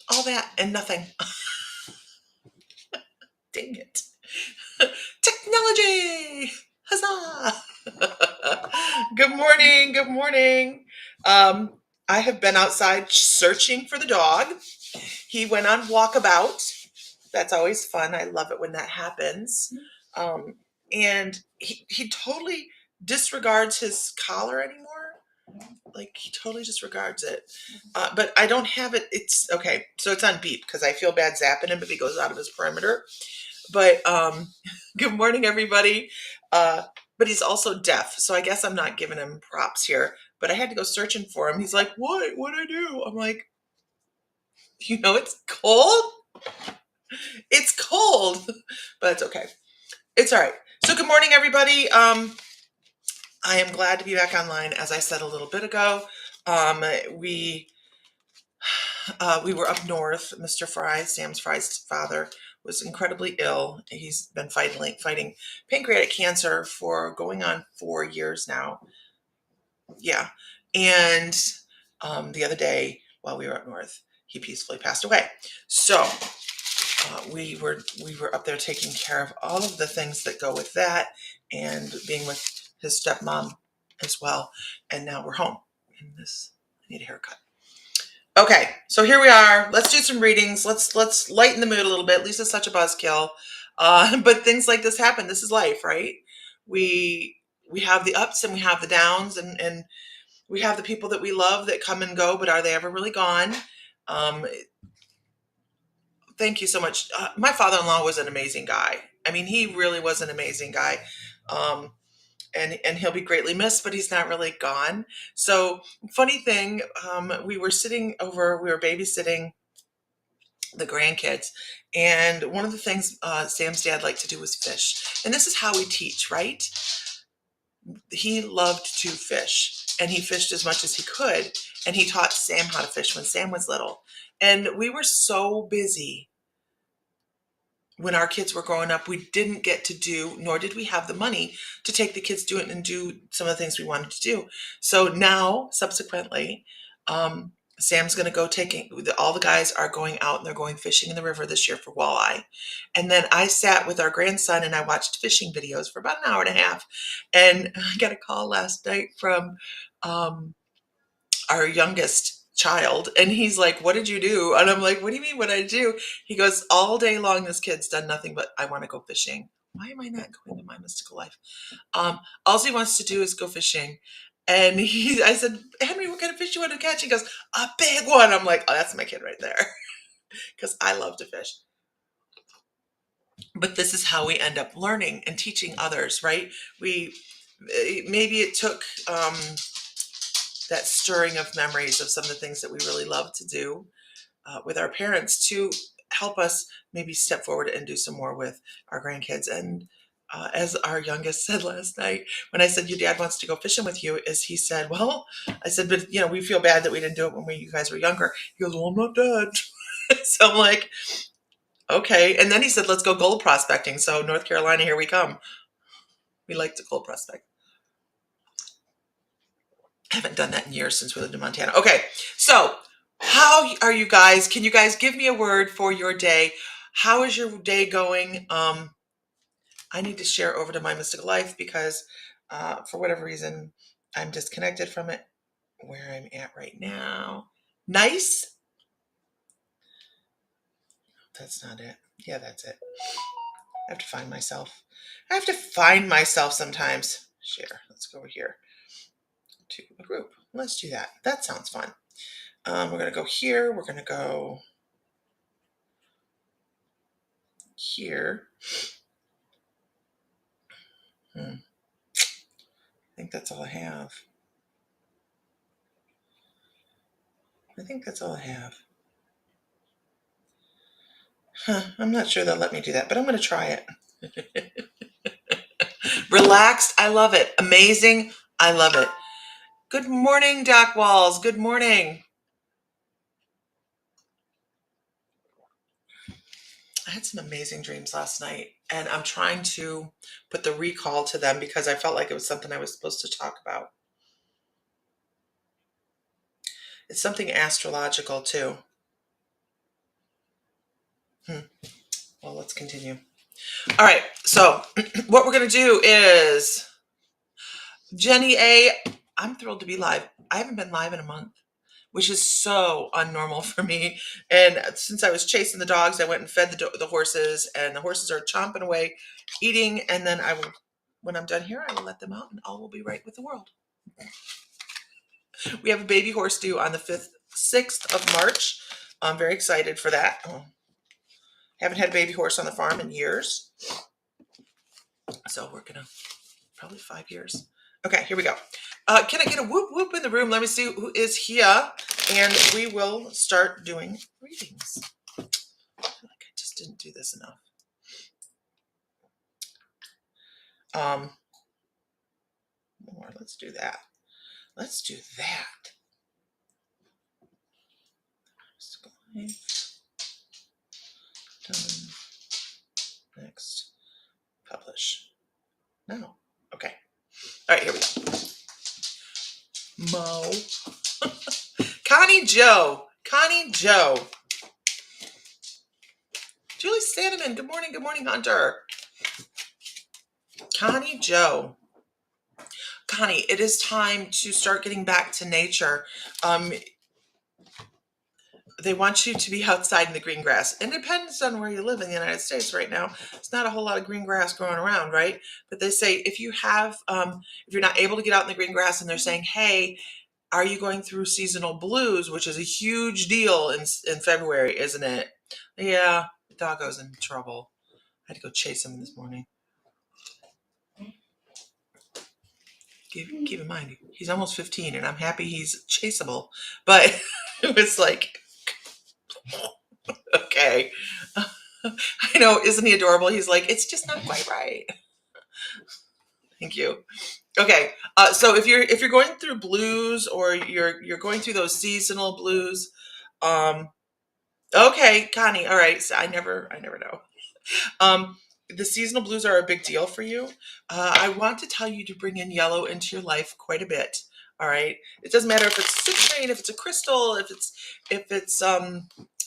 all that and nothing. Dang it. Technology! Huzzah! Good morning. Good morning. Um, I have been outside searching for the dog. He went on walkabout. That's always fun. I love it when that happens. Um, and he totally disregards his collar anymore. Like he totally disregards it. But I don't have it. It's okay. So it's on beep because I feel bad zapping him if he goes out of his perimeter. But good morning, everybody. But he's also deaf, so I guess I'm not giving him props here. But I had to go searching for him. He's like, "What? What'd I do?" I'm like, it's cold. It's cold, but it's okay. It's all right. So good morning, everybody. I am glad to be back online. As I said a little bit ago, we were up north. Mr. Fry, Sam's Fry's father, was incredibly ill. He's been fighting pancreatic cancer for going on 4 years now. Yeah, and the other day while we were up north, he peacefully passed away. So we were up there taking care of all of the things that go with that, and being with his stepmom as well. And now we're home. And I need a haircut. Okay, so here we are. Let's do some readings. Let's lighten the mood a little bit. Lisa's such a buzzkill, but things like this happen. This is life, right? We have the ups and we have the downs, and we have the people that we love that come and go, but are they ever really gone? Um, Thank you so much. My father-in-law was an amazing guy. I mean, he really was an amazing guy. Um, and he'll be greatly missed, but he's not really gone. So, funny thing, we were babysitting the grandkids, and one of the things Sam's dad liked to do was fish. And this is how we teach, right? He loved to fish, and he fished as much as he could, and he taught Sam how to fish when Sam was little. And we were so busy when our kids were growing up, we didn't get to do, nor did we have the money to take the kids to it and do some of the things we wanted to do. So now, subsequently, Sam's going to go all the guys are going out and they're going fishing in the river this year for walleye. And then I sat with our grandson and I watched fishing videos for about an hour and a half. And I got a call last night from our youngest child, and he's like, "What did you do?" And I'm like, "What do you mean what I do?" He goes, "All day long this kid's done nothing but I want to go fishing. Why am I not going to My Mystical Life?" All he wants to do is go fishing. And I said, "Henry, what kind of fish you want to catch?" He goes, "A big one." I'm like, "Oh, that's my kid right there." Because I love to fish. But this is how we end up learning and teaching others, right? Maybe it took that stirring of memories of some of the things that we really love to do with our parents to help us maybe step forward and do some more with our grandkids. And as our youngest said last night, when I said, "Your dad wants to go fishing with you," is he said, "Well," I said, "but we feel bad that we didn't do it when you guys were younger." He goes, "Well, I'm not dead." So I'm like, okay. And then he said, "Let's go gold prospecting." So North Carolina, here we come. We like to gold prospect. I haven't done that in years since we lived in Montana. Okay, so how are you guys? Can you guys give me a word for your day? How is your day going? I need to share over to My Mystical Life because for whatever reason, I'm disconnected from it where I'm at right now. Nice? That's not it. Yeah, that's it. I have to find myself. I have to find myself sometimes. Share. Let's go over here to a group. Let's do that. That sounds fun. We're going to go here. We're going to go here. I think that's all I have. I think that's all I have. I'm not sure they'll let me do that, but I'm going to try it. Relaxed. I love it. Amazing. I love it. Good morning, Doc Walls. Good morning. I had some amazing dreams last night, and I'm trying to put the recall to them because I felt like it was something I was supposed to talk about. It's something astrological, too. Well, let's continue. All right. So what we're going to do is Jenny A. I'm thrilled to be live. I haven't been live in a month, which is so unnormal for me. And since I was chasing the dogs, I went and fed the horses, and the horses are chomping away, eating. And then I will, when I'm done here, I will let them out, and all will be right with the world. We have a baby horse due on the 6th of March. I'm very excited for that. Haven't had a baby horse on the farm in years. So we're gonna, probably 5 years. Okay, here we go. Can I get a whoop whoop in the room? Let me see who is here, and we will start doing readings. I feel like I just didn't do this enough. More. Let's do that. Let's do that. Done. Next. Publish. No. Okay. All right, here we go. Mo. Connie Joe. Connie Joe. Julie Sandeman. Good morning. Good morning, Hunter. Connie Joe. Connie, it is time to start getting back to nature. They want you to be outside in the green grass. It depends on where you live in the United States right now. It's not a whole lot of green grass growing around, right? But they say if you have, if you're not able to get out in the green grass, and they're saying, hey, are you going through seasonal blues, which is a huge deal in February, isn't it? Yeah, the doggo's in trouble. I had to go chase him this morning. Keep in mind, he's almost 15, and I'm happy he's chaseable. But it was like, okay. I know, isn't he adorable? He's like, it's just not quite right. Thank you. Okay, so if you're going through blues, or you're going through those seasonal blues, okay, Connie. All right, so I never know. The seasonal blues are a big deal for you. I want to tell you to bring in yellow into your life quite a bit. All right, it doesn't matter if it's citrine, if it's a crystal, if it's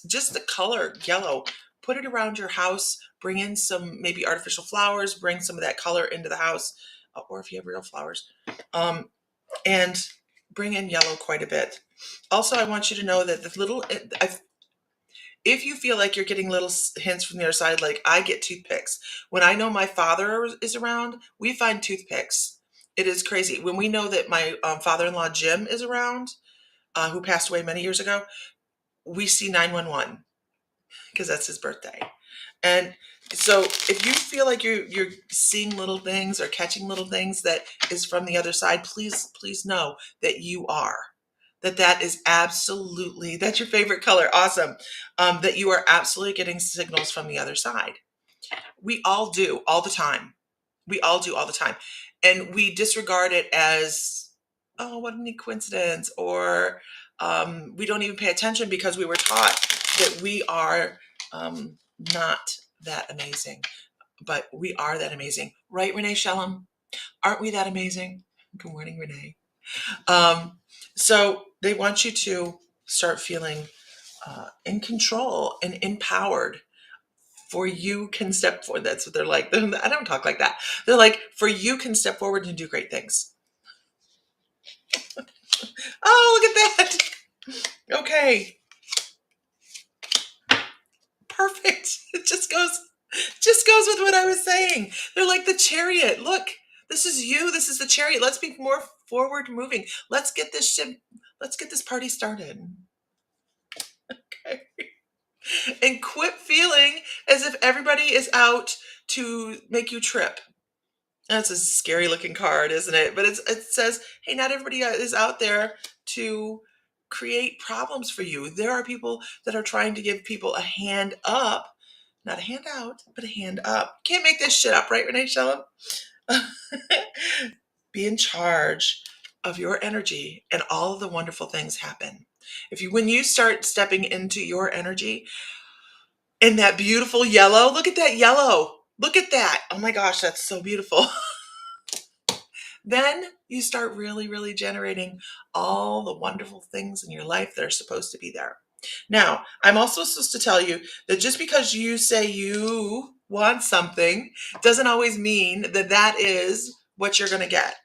just the color yellow. Put it around your house. Bring in some maybe artificial flowers. Bring some of that color into the house, or if you have real flowers, and bring in yellow quite a bit. Also, I want you to know that the little, if you feel like you're getting little hints from the other side, like I get toothpicks. When I know my father is around, we find toothpicks. It is crazy. When we know that my father-in-law, Jim, is around, who passed away many years ago, we see 911 because that's his birthday. And so if you feel like you're seeing little things or catching little things that is from the other side, please know that you are. That is absolutely, that's your favorite color. Awesome. That you are absolutely getting signals from the other side. We all do all the time. We all do all the time. And we disregard it as, oh, what a neat coincidence. Or we don't even pay attention because we were taught that we are not that amazing. But we are that amazing. Right, Renee Shellum? Aren't we that amazing? Good morning, Renee. So they want you to start feeling in control and empowered. For you can step forward. That's what they're like. I don't talk like that. They're like, for you can step forward and do great things. Oh, look at that. Okay. Perfect. It just goes with what I was saying. They're like the chariot. Look, this is you. This is the chariot. Let's be more forward moving. Let's get this party started. Okay. And quit feeling as if everybody is out to make you trip. That's a scary looking card, isn't it? But it says, hey, not everybody is out there to create problems for you. There are people that are trying to give people a hand up, not a hand out, but a hand up. Can't make this shit up, right, Renee Shellum? Be in charge of your energy, and all of the wonderful things happen. When you start stepping into your energy in that beautiful yellow, look at that yellow. Look at that. Oh my gosh, that's so beautiful. Then you start really, really generating all the wonderful things in your life that are supposed to be there. Now, I'm also supposed to tell you that just because you say you want something doesn't always mean that that is what you're going to get,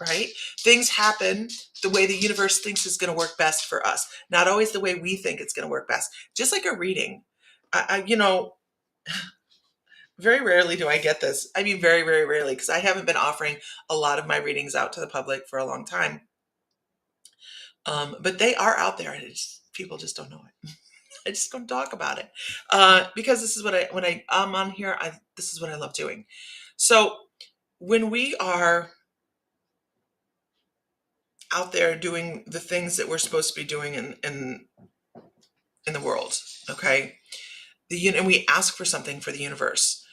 right? Things happen the way the universe thinks is going to work best for us, not always the way we think it's going to work best. Just like a reading. Very rarely do I get this. I mean, very, very rarely, because I haven't been offering a lot of my readings out to the public for a long time. But they are out there, and people just don't know it. I just don't talk about it because this is what I'm on here. This is what I love doing. So when we are out there doing the things that we're supposed to be doing in the world, okay, and we ask for something for the universe,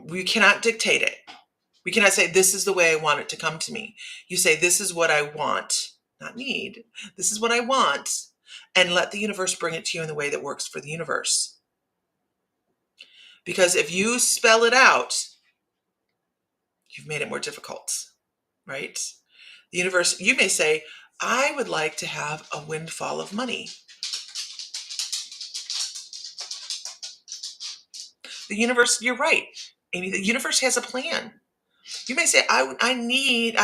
we cannot dictate it. We cannot say, this is the way I want it to come to me. You say, this is what I want, not need. This is what I want, and let the universe bring it to you in the way that works for the universe. Because if you spell it out, you've made it more difficult, right? The universe, you may say, I would like to have a windfall of money. The universe, you're right, Amy, the universe has a plan. You may say, I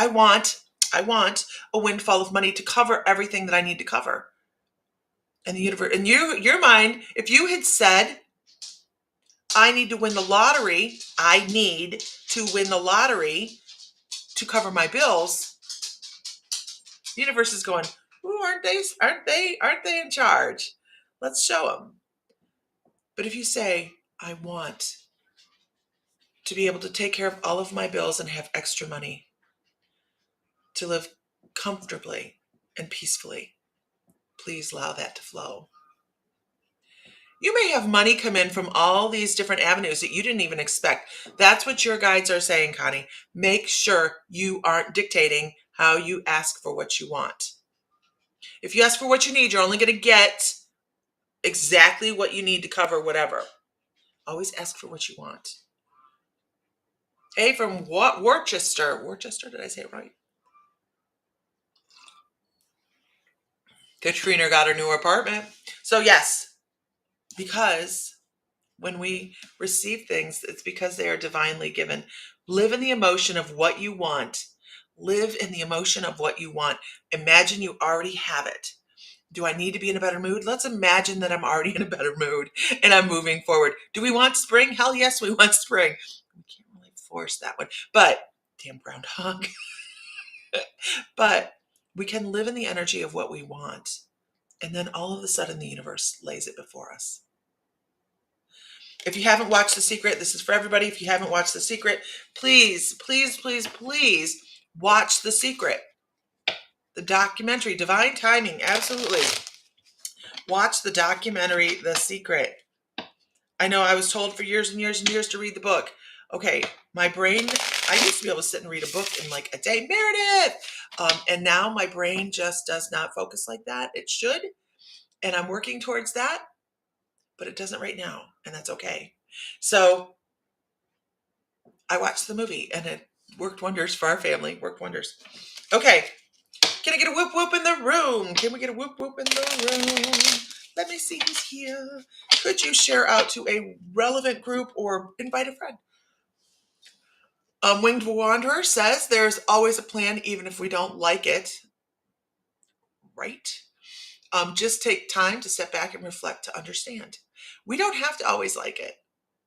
want a windfall of money to cover everything that I need to cover. And the universe, and your mind, if you had said, I need to win the lottery, I need to win the lottery to cover my bills, the universe is going, ooh, aren't they in charge? Let's show them. But if you say, I want to be able to take care of all of my bills and have extra money to live comfortably and peacefully, please allow that to flow. You may have money come in from all these different avenues that you didn't even expect. That's what your guides are saying, Connie. Make sure you aren't dictating how you ask for what you want. If you ask for what you need, you're only going to get exactly what you need to cover whatever. Always ask for what you want. Hey, from what? Worcester, did I say it right? Katrina got her new apartment. So yes, because when we receive things, it's because they are divinely given. Live in the emotion of what you want. Live in the emotion of what you want. Imagine you already have it. Do I need to be in a better mood? Let's imagine that I'm already in a better mood and I'm moving forward. Do we want spring? Hell yes, we want spring. We can't really force that one, but damn groundhog. But we can live in the energy of what we want. And then all of a sudden the universe lays it before us. If you haven't watched The Secret, this is for everybody. If you haven't watched The Secret, please, please, please, please watch The Secret. The documentary, Divine Timing, absolutely. Watch the documentary, The Secret. I know I was told for years and years and years to read the book. Okay, my brain, I used to be able to sit and read a book in like a day, Meredith. And now my brain just does not focus like that. It should. And I'm working towards that, but it doesn't right now. And that's okay. So I watched the movie and it worked wonders for our family, worked wonders. Okay. Can I get a whoop whoop in the room? Can we get a whoop whoop in the room? Let me see who's here. Could you share out to a relevant group or invite a friend? Winged Wanderer says there's always a plan even if we don't like it. Right? Just take time to step back and reflect to understand. We don't have to always like it.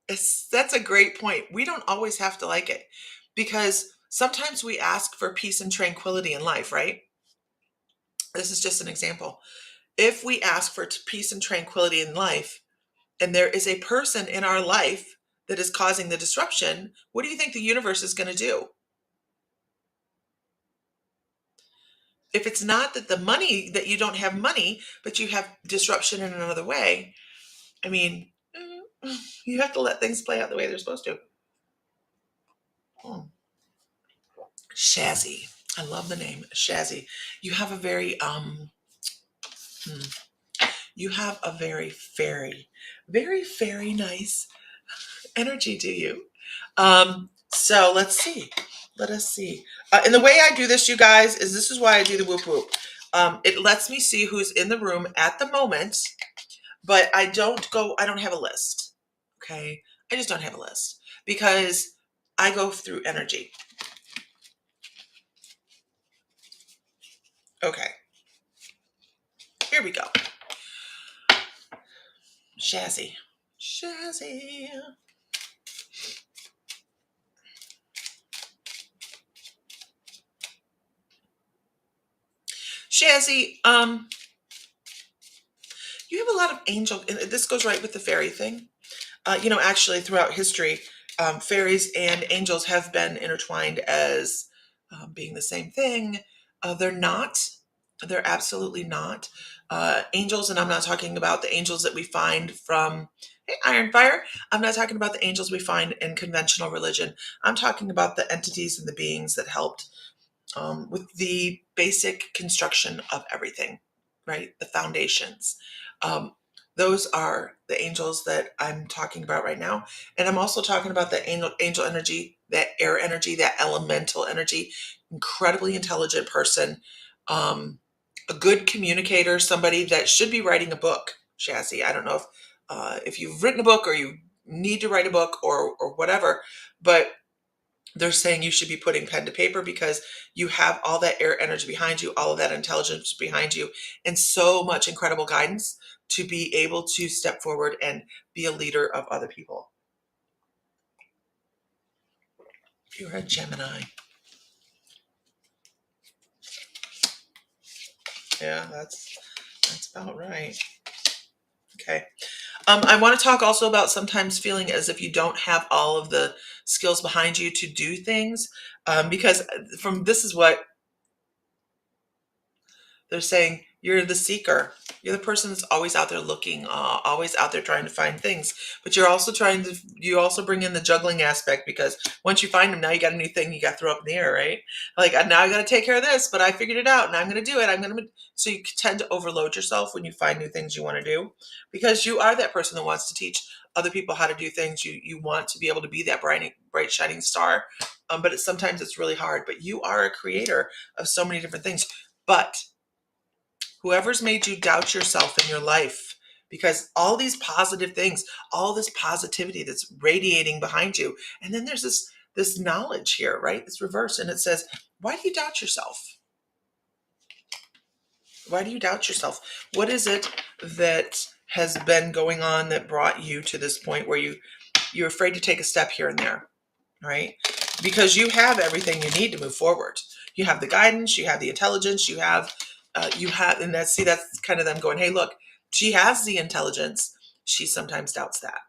That's a great point. We don't always have to like it because sometimes we ask for peace and tranquility in life, right? This is just an example. If we ask for peace and tranquility in life, and there is a person in our life that is causing the disruption, what do you think the universe is going to do? If it's not that that you don't have money, but you have disruption in another way, I mean, you have to let things play out the way they're supposed to. Shazzy. I love the name Shazzy. You have a very you have a very fairy, very nice energy to you. So let's see. Let us see. And the way I do this, you guys, is this is why I do the whoop whoop. It lets me see who's in the room at the moment. but I don't have a list. Okay. I just don't have a list because I go through energy. Okay. Here we go. Shazzy. Shazzy. Shazzy, you have a lot of angel, and this goes right with the fairy thing. Actually, throughout history, fairies and angels have been intertwined as being the same thing. They're not. They're absolutely not. Angels, and I'm not talking about the angels that we find from Iron Fire. I'm not talking about the angels we find in conventional religion. I'm talking about the entities and the beings that helped with the basic construction of everything, right? The foundations. Um, those are the angels that I'm talking about right now. And I'm also talking about the angel energy, that air energy, that elemental energy, incredibly intelligent person, a good communicator, somebody that should be writing a book, Shazzy. I don't know if you've written a book or you need to write a book or whatever, but they're saying you should be putting pen to paper because you have all that air energy behind you, all of that intelligence behind you, and so much incredible guidance to be able to step forward and be a leader of other people. You're a Gemini. Yeah, that's about right. Okay. I want to talk also about sometimes feeling as if you don't have all of the skills behind you to do things, because from this is what they're saying, you're the seeker. You're the person that's always out there looking, always out there trying to find things. But you also bring in the juggling aspect because once you find them, now you got a new thing you got to throw up in the air, right? Like, now I got to take care of this, but I figured it out and I'm going to do it. So you tend to overload yourself when you find new things you want to do because you are that person that wants to teach other people how to do things. You want to be able to be that bright shining star. But sometimes it's really hard, but you are a creator of so many different things. But whoever's made you doubt yourself in your life, because all these positive things, all this positivity that's radiating behind you, and then there's this knowledge here, right? It's reverse, and it says, why do you doubt yourself? Why do you doubt yourself? What is it that has been going on that brought you to this point where you're afraid to take a step here and there, right? Because you have everything you need to move forward. You have the guidance, you have the intelligence, and that's kind of them going, hey, look, she has the intelligence. She sometimes doubts that.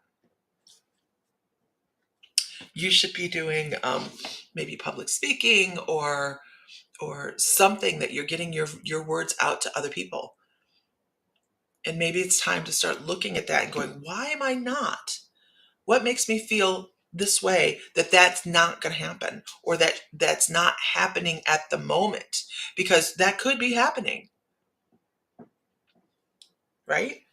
You should be doing maybe public speaking or something that you're getting your words out to other people. And maybe it's time to start looking at that and going, why am I not? What makes me feel this way that that's not going to happen or that's not happening at the moment? Because that could be happening, right?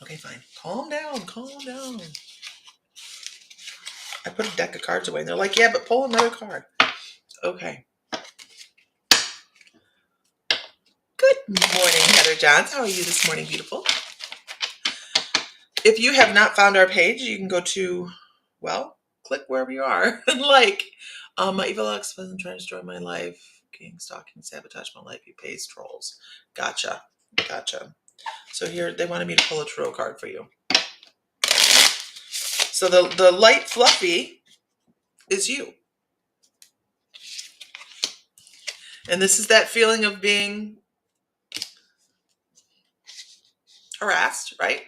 Okay, fine. Calm down, calm down. I put a deck of cards away and they're like, yeah, but pull another card. Okay. Good morning, Heather Johns. How are you this morning, beautiful? If you have not found our page, you can go to, well, click wherever you are. Like, my evil ex wasn't trying to destroy my life. King stalking, sabotage my life. He pays trolls. Gotcha. So here, they wanted me to pull a tarot card for you. So the light fluffy is you. And this is that feeling of being harassed, right?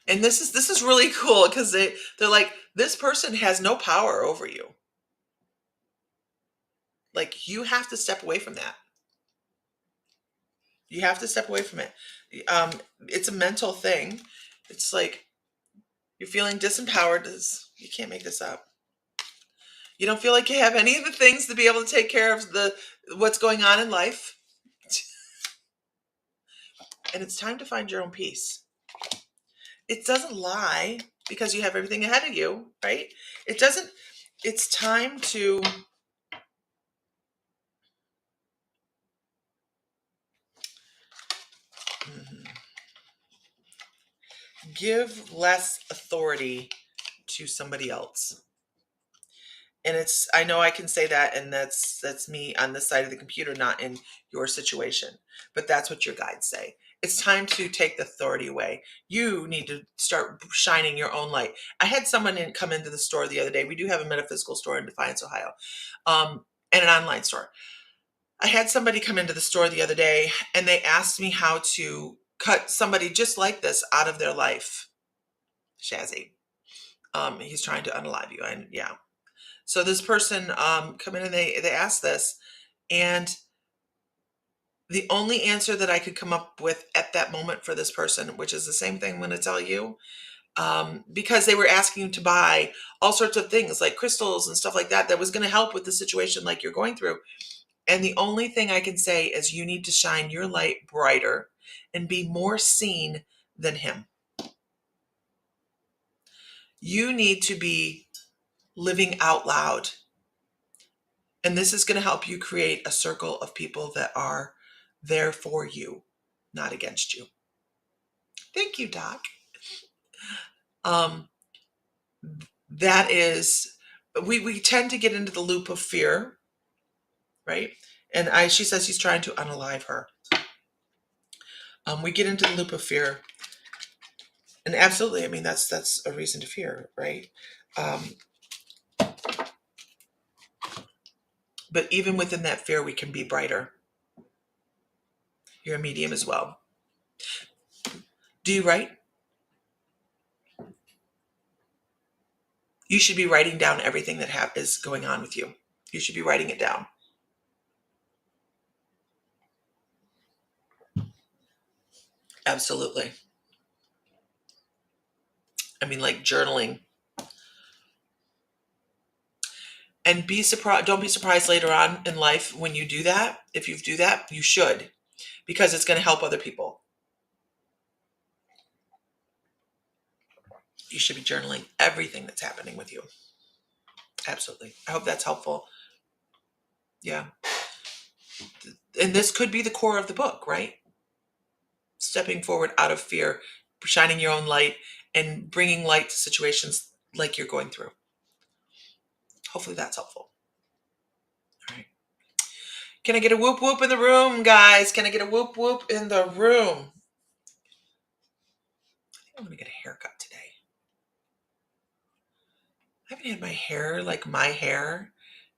And this is really cool because they're like, this person has no power over you. Like, you have to step away from that. You have to step away from it. It's a mental thing. It's like you're feeling disempowered. You can't make this up. You don't feel like you have any of the things to be able to take care of what's going on in life. And it's time to find your own peace. It doesn't lie because you have everything ahead of you, right? It doesn't. It's time to give less authority to somebody else. And I know I can say that, and that's me on this side of the computer, not in your situation, but that's what your guides say. It's time to take the authority away. You need to start shining your own light. I had someone come into the store the other day. We do have a metaphysical store in Defiance, Ohio, and an online store. I had somebody come into the store the other day, and they asked me how to cut somebody just like this out of their life. Shazzy. He's trying to unalive you. And yeah. So this person come in and they asked this, and the only answer that I could come up with at that moment for this person, which is the same thing I'm going to tell you, because they were asking to buy all sorts of things like crystals and stuff like that, that was going to help with the situation like you're going through. And the only thing I can say is you need to shine your light brighter and be more seen than him. You need to be living out loud. And this is going to help you create a circle of people that are there for you, not against you. Thank you, Doc. That is, we tend to get into the loop of fear, right? And she says he's trying to unalive her. We get into the loop of fear, and absolutely, I mean that's a reason to fear, right? But even within that fear, we can be brighter. You're a medium as well. Do you write? You should be writing down everything that is going on with you. You should be writing it down. Absolutely. I mean, like journaling. And don't be surprised later on in life when you do that. If you do that, you should, because it's going to help other people. You should be journaling everything that's happening with you. Absolutely. I hope that's helpful. Yeah. And this could be the core of the book, right? Stepping forward out of fear, shining your own light, and bringing light to situations like you're going through. Hopefully that's helpful. All right. Can I get a whoop whoop in the room, guys? Can I get a whoop whoop in the room? I think I'm going to get a haircut today. I haven't had my hair like my hair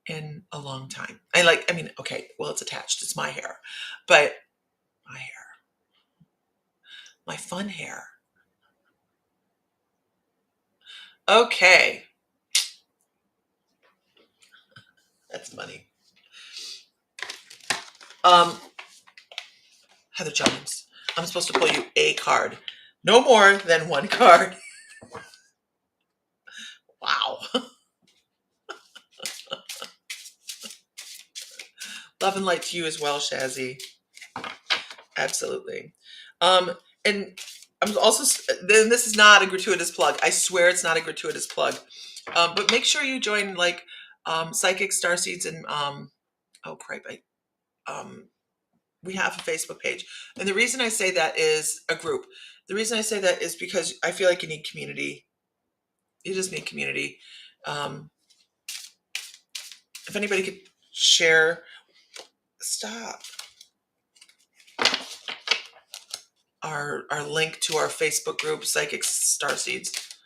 in a long time. Okay, well, it's attached. It's my hair. But my hair. My fun hair. Okay. That's funny. Heather Jones, I'm supposed to pull you a card. No more than one card. Wow. Love and light to you as well, Shazzy. Absolutely. And I'm also, then this is not a gratuitous plug. I swear it's not a gratuitous plug. But make sure you join like Psychic Starseeds and oh crap, we have a Facebook page. And the reason I say that is a group. The reason I say that is because I feel like you need community. You just need community. If anybody could share, stop. Our link to our Facebook group, Psychic Starseeds.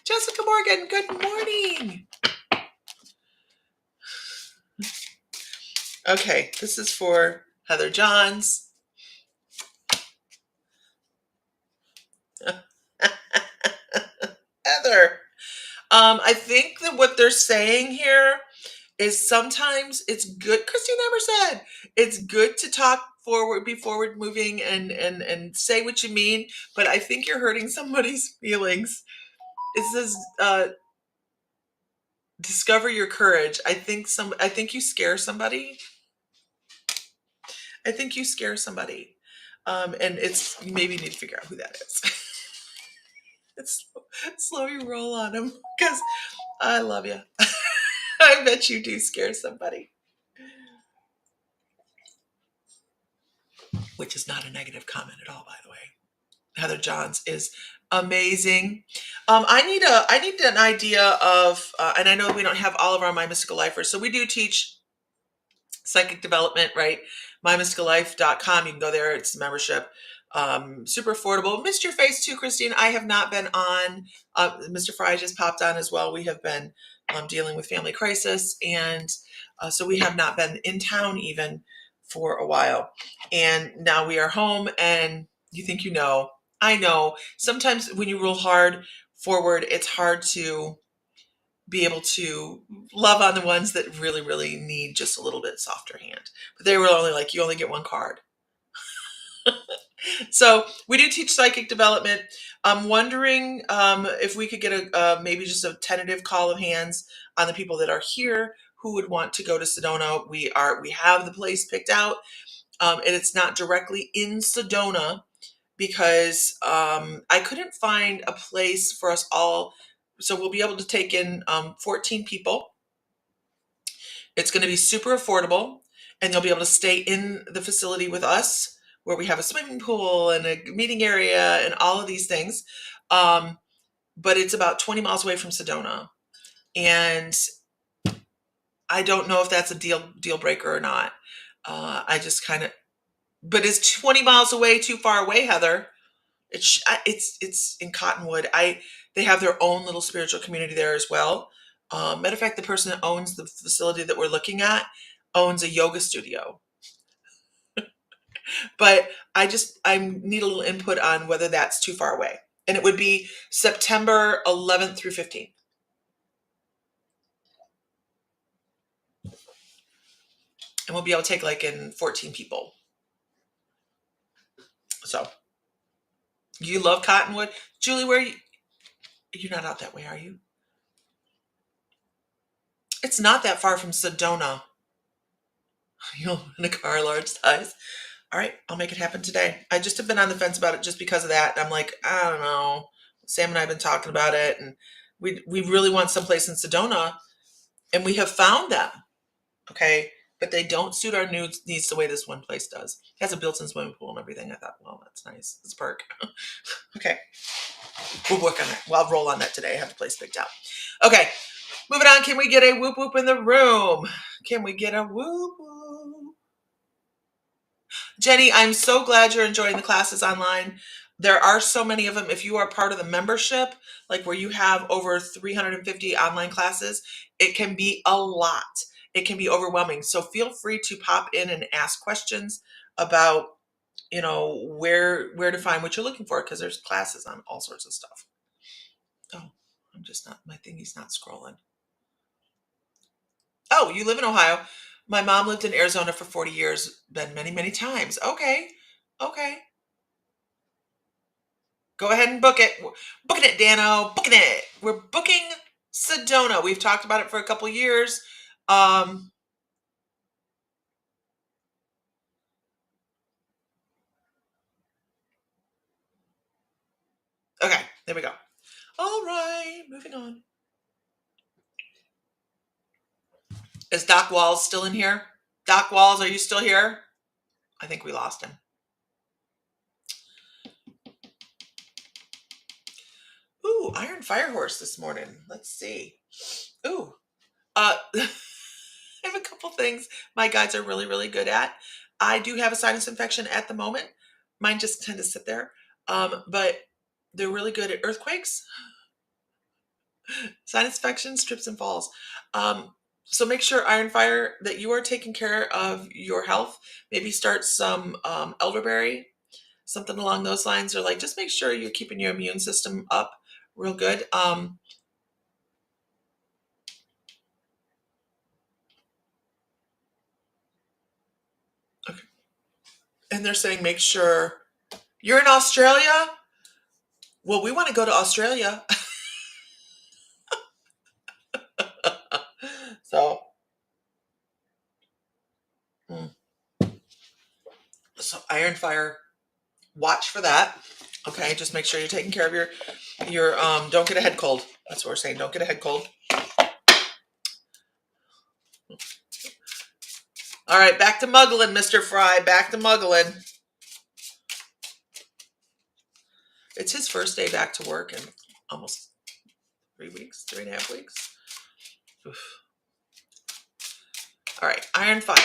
Jessica Morgan, good morning. Okay, this is for Heather Johns. Heather, I think that what they're saying here is sometimes it's good. Christine Emer said it's good to talk forward, be forward moving, and say what you mean. But I think you're hurting somebody's feelings. It says discover your courage. I think you scare somebody. I think you scare somebody, and you maybe need to figure out who that is. It's slow your roll on them because I love you. I bet you do scare somebody. Which is not a negative comment at all, by the way. Heather Johns is Amazing. I need an idea of, and I know we don't have all of our My Mystical Lifers, so we do teach psychic development, right? MyMysticalLife.com. You can go there. It's membership. Super affordable. Missed your face too, Christine. I have not been on. Mr. Fry just popped on as well. We have been dealing with family crisis, and so we have not been in town even for a while. And now we are home, and you think you know. I know. Sometimes when you roll hard forward, it's hard to be able to love on the ones that really, really need just a little bit softer hand. But they were only like, you only get one card. So we do teach psychic development. I'm wondering if we could get maybe just a tentative call of hands on the people that are here who would want to go to Sedona. We have the place picked out, and it's not directly in Sedona because I couldn't find a place for us all. So we'll be able to take in 14 people. It's going to be super affordable, and you'll be able to stay in the facility with us where we have a swimming pool and a meeting area and all of these things. But it's about 20 miles away from Sedona. And I don't know if that's a deal breaker or not. I just kind of, but is 20 miles away too far away, Heather? It's in Cottonwood. They have their own little spiritual community there as well. Matter of fact, the person that owns the facility that we're looking at owns a yoga studio. But I need a little input on whether that's too far away. And it would be September 11th through 15th. And we'll be able to take like in 14 people. So you love Cottonwood. Julie, you're not out that way, are you? It's not that far from Sedona. You'll in a car large size. All right, I'll make it happen today. I just have been on the fence about it just because of that. And I'm like, I don't know. Sam and I have been talking about it, and we really want someplace in Sedona, and we have found them. Okay, but they don't suit our needs the way this one place does. It has a built-in swimming pool and everything. I thought, well, that's nice. It's a perk. Okay, we'll work on it. Well, I'll roll on that today. I have the place picked out. Okay, moving on. Can we get a whoop whoop in the room? Can we get a whoop whoop? Jenny, I'm so glad you're enjoying the classes online. There are so many of them. If you are part of the membership, like where you have over 350 online classes, it can be a lot. It can be overwhelming. So feel free to pop in and ask questions about, where to find what you're looking for, because there's classes on all sorts of stuff. Oh, my thingy's not scrolling. Oh, you live in Ohio. My mom lived in Arizona for 40 years, been many, many times. Okay. Go ahead and book it. Booking it, Dano. Booking it. We're booking Sedona. We've talked about it for a couple years. Okay, there we go. All right, moving on. Is Doc Walls still in here? Doc Walls, are you still here? I think we lost him. Ooh, Iron Firehorse this morning. Let's see. Ooh. I have a couple things my guides are really, really good at. I do have a sinus infection at the moment. Mine just tend to sit there. But they're really good at earthquakes, sinus infections, trips and falls. So make sure, Iron Fire, that you are taking care of your health. Maybe start some elderberry, something along those lines, or like just make sure you're keeping your immune system up real good. Okay. And they're saying make sure you're in Australia. Well, we want to go to Australia. So Iron Fire, watch for that. Okay, just make sure you're taking care of your don't get a head cold. That's what we're saying. Don't get a head cold. All right, back to muggling, Mr. Fry. Back to muggling. It's his first day back to work in almost 3 weeks, 3.5 weeks. Oof. All right, iron fire.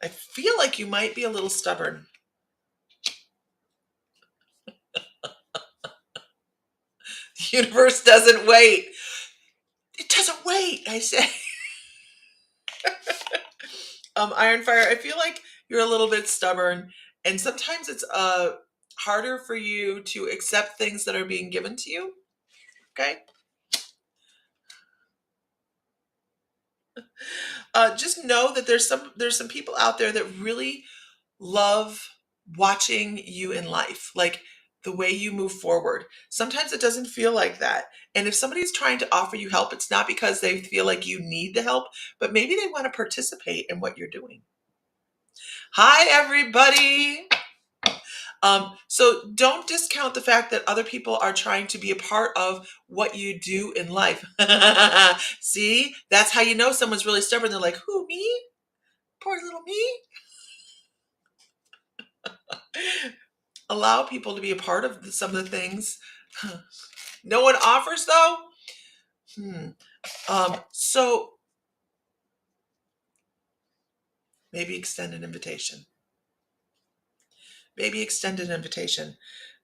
I feel like you might be a little stubborn. The universe doesn't wait. It doesn't wait, I say. Iron fire, I feel like you're a little bit stubborn, and sometimes it's harder for you to accept things that are being given to you. Okay. Just know that there's some people out there that really love watching you in life, like the way you move forward. Sometimes it doesn't feel like that. And if somebody's trying to offer you help, it's not because they feel like you need the help, but maybe they want to participate in what you're doing. Hi, everybody. So don't discount the fact that other people are trying to be a part of what you do in life. See, that's how you know someone's really stubborn. They're like, who, me? Poor little me. Allow people to be a part of some of the things. No one offers, though. So maybe extend an invitation. Maybe extend an invitation.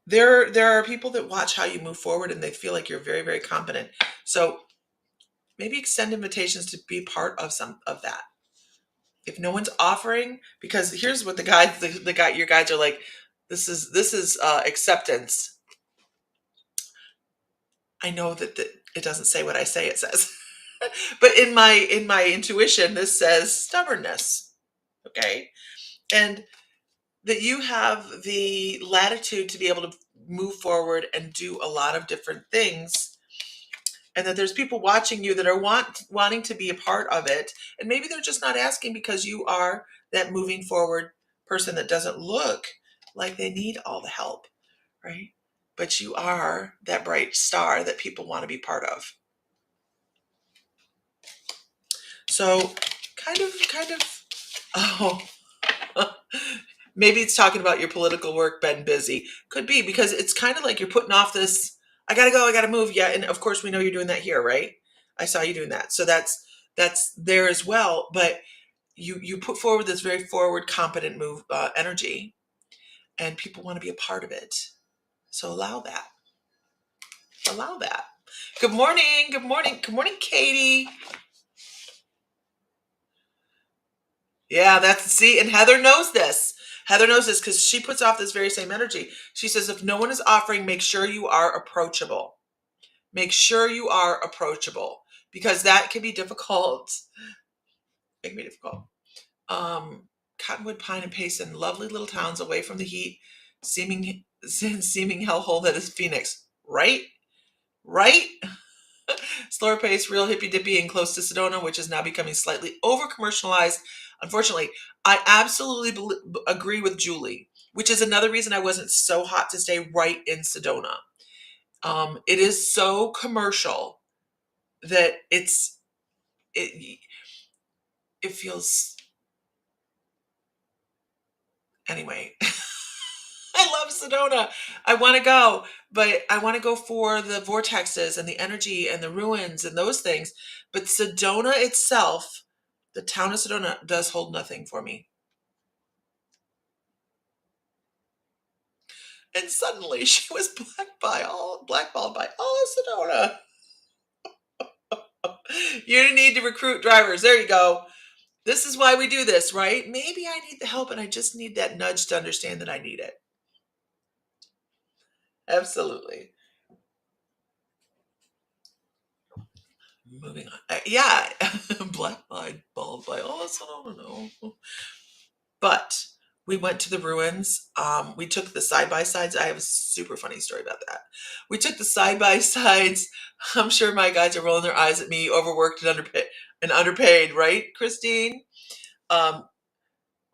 There are people that watch how you move forward and they feel like you're very, very competent. So maybe extend invitations to be part of some of that. If no one's offering, because here's what your guides are like, this is acceptance. I know that it doesn't say what I say it says. But in my intuition, this says stubbornness. Okay. And that you have the latitude to be able to move forward and do a lot of different things, and that there's people watching you that are wanting to be a part of it, and maybe they're just not asking because you are that moving forward person that doesn't look like they need all the help, right? But you are that bright star that people want to be part of. So kind of oh maybe it's talking about your political work, been busy. Could be, because it's kind of like you're putting off this, I gotta go, I gotta move. Yeah, and of course we know you're doing that here, right? I saw you doing that. So that's there as well. But you put forward this very forward, competent move energy, and people want to be a part of it. So allow that. Allow that. Good morning. Good morning. Good morning, Katie. Yeah, and Heather knows this. Heather knows this because she puts off this very same energy. She says, if no one is offering, make sure you are approachable. Make sure you are approachable, because that can be difficult. It can be difficult. Cottonwood, Pine, and Payson, lovely little towns away from the heat, seeming hellhole that is Phoenix. Right? Right? Slower pace, real hippy dippy, and close to Sedona, which is now becoming slightly over commercialized. Unfortunately, I absolutely agree with Julie, which is another reason I wasn't so hot to stay right in Sedona. It is so commercial that it feels, anyway. I love Sedona. I want to go, but I want to go for the vortexes and the energy and the ruins and those things. But Sedona itself, the town of Sedona, does hold nothing for me. And suddenly she was blackballed by all of Sedona. You need to recruit drivers. There you go. This is why we do this, right? Maybe I need the help and I just need that nudge to understand that I need it. Absolutely. Moving on. Yeah. Blackballed by all of Sedona. No. But we went to the ruins. We took the side-by-sides. I have a super funny story about that. We took the side-by-sides. I'm sure my guys are rolling their eyes at me, overworked and underpaid, right, Christine? I'm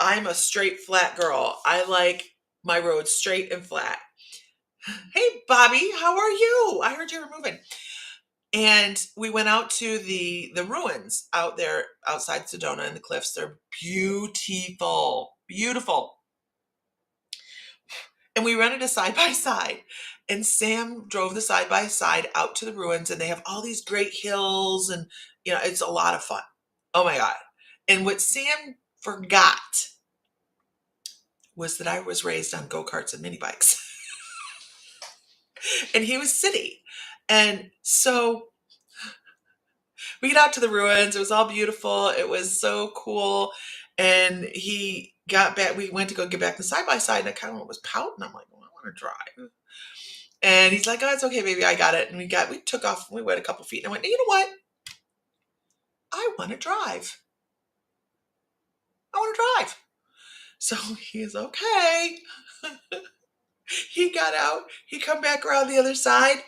a straight, flat girl. I like my roads straight and flat. Hey, Bobby, how are you? I heard you were moving. And we went out to the ruins out there outside Sedona in the cliffs. They're beautiful. Beautiful. And we rented a side by side. And Sam drove the side by side out to the ruins, and they have all these great hills, and it's a lot of fun. Oh my God. And what Sam forgot was that I was raised on go-karts and mini bikes. And he was city. And so we get out to the ruins. It was all beautiful. It was so cool. And he got back. We went to go get back the side by side, and I kind of was pouting. I'm like, well, I want to drive. And he's like, oh, it's okay, baby. I got it. And we took off. We went a couple feet. And I went, you know what? I want to drive. I want to drive. So he's okay. He got out. He come back around the other side.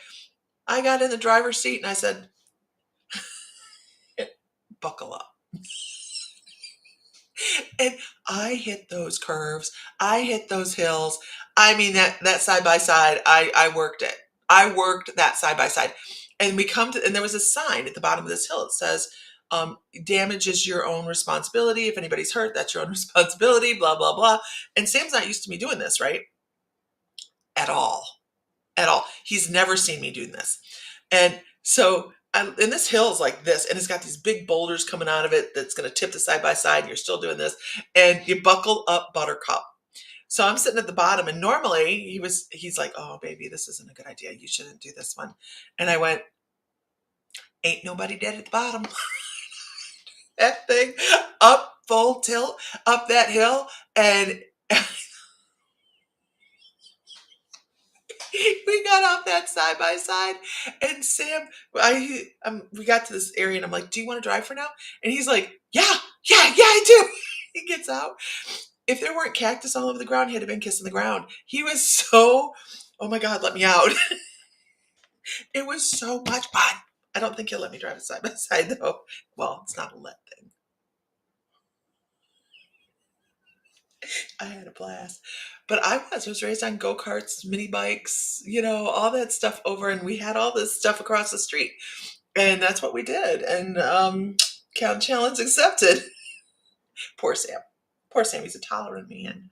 I got in the driver's seat, and I said, buckle up. And I hit those curves. I hit those hills. I mean, that side by side, I worked it. I worked that side by side. And and there was a sign at the bottom of this hill. It says, damage is your own responsibility. If anybody's hurt, that's your own responsibility, blah, blah, blah. And Sam's not used to me doing this, right? At all. At all. He's never seen me doing this. And so, and this hill is like this, and it's got these big boulders coming out of it that's going to tip the side by side, and you're still doing this, and you buckle up, Buttercup. So I'm sitting at the bottom, and normally he's like, oh, baby, this isn't a good idea. You shouldn't do this one. And I went, ain't nobody dead at the bottom. That thing up full tilt, up that hill, and we got off that side by side, and Sam, we got to this area, and I'm like, do you want to drive for now? And he's like, yeah, I do. He gets out. If there weren't cactus all over the ground, he'd have been kissing the ground. He was so, oh my God, let me out. It was so much fun. I don't think he'll let me drive a side by side though. Well, it's not a let thing. I had a blast. But I was raised on go-karts, mini bikes, all that stuff over, and we had all this stuff across the street. And that's what we did. And count challenge accepted. Poor Sam. Poor Sam, he's a tolerant man.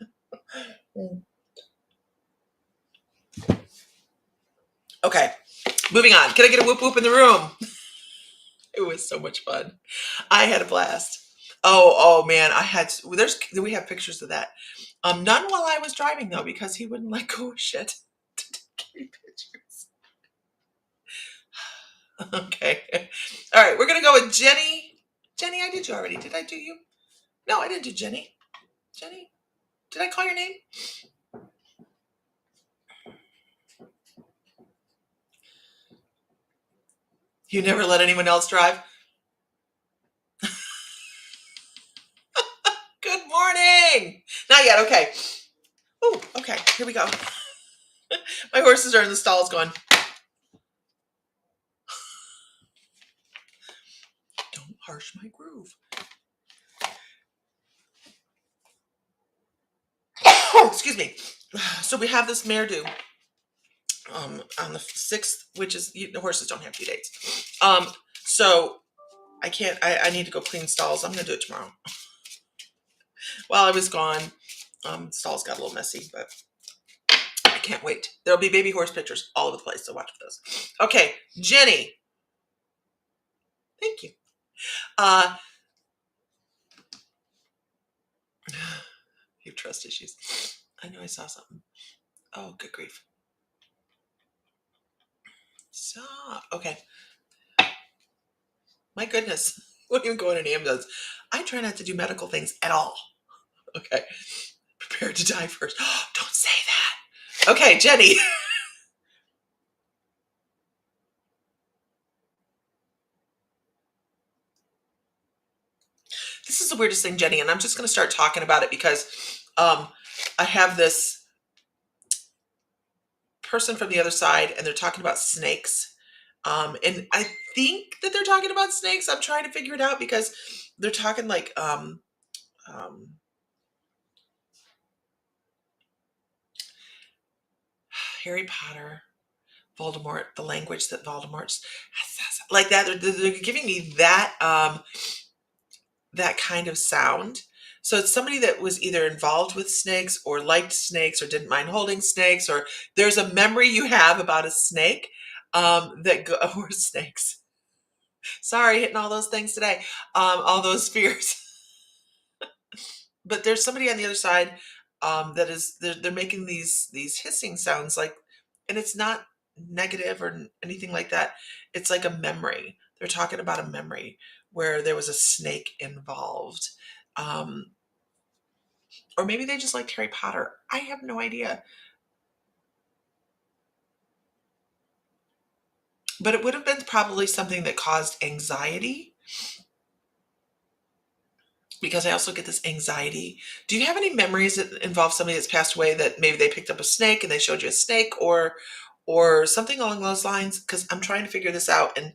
Okay, moving on. Can I get a whoop whoop in the room? It was so much fun. I had a blast. Oh man, we have pictures of that. None while I was driving though, because he wouldn't let go of shit. Give me pictures. Okay. All right, we're gonna go with Jenny. Jenny, I did you already. Did I do you? No, I didn't do Jenny. Jenny, did I call your name? You never let anyone else drive? Good morning. Not yet. Okay. Oh, okay. Here we go. My horses are in the stalls going. Don't harsh my groove. Oh, excuse me. So we have this mare due on the 6th, which is, the horses don't have due dates. So I need to go clean stalls. I'm going to do it tomorrow. While I was gone, stalls got a little messy, but I can't wait. There'll be baby horse pictures all over the place, so watch for those. Okay, Jenny. Thank you. You have trust issues. I know I saw something. Oh, good grief. Stop. Okay. My goodness. Wouldn't even go in an ambulance. I try not to do medical things at all. Okay. Prepare to die first. Don't say that. Okay, Jenny. This is the weirdest thing, Jenny, and I'm just going to start talking about it because I have this person from the other side, and they're talking about snakes. And I think that they're talking about snakes. I'm trying to figure it out because they're talking like Harry Potter, Voldemort, the language that Voldemort's like that. They're giving me that that kind of sound. So it's somebody that was either involved with snakes or liked snakes or didn't mind holding snakes, or there's a memory you have about a snake or snakes. Sorry, hitting all those things today, all those fears. But there's somebody on the other side that is they're making these hissing sounds like, and it's not negative or anything like that. It's like a memory. They're talking about a memory where there was a snake involved. Um, or maybe they just liked Harry Potter. I have no idea. But it would have been probably something that caused anxiety, because I also get this anxiety. Do you have any memories that involve somebody that's passed away that maybe they picked up a snake and they showed you a snake, or something along those lines? Because I'm trying to figure this out, and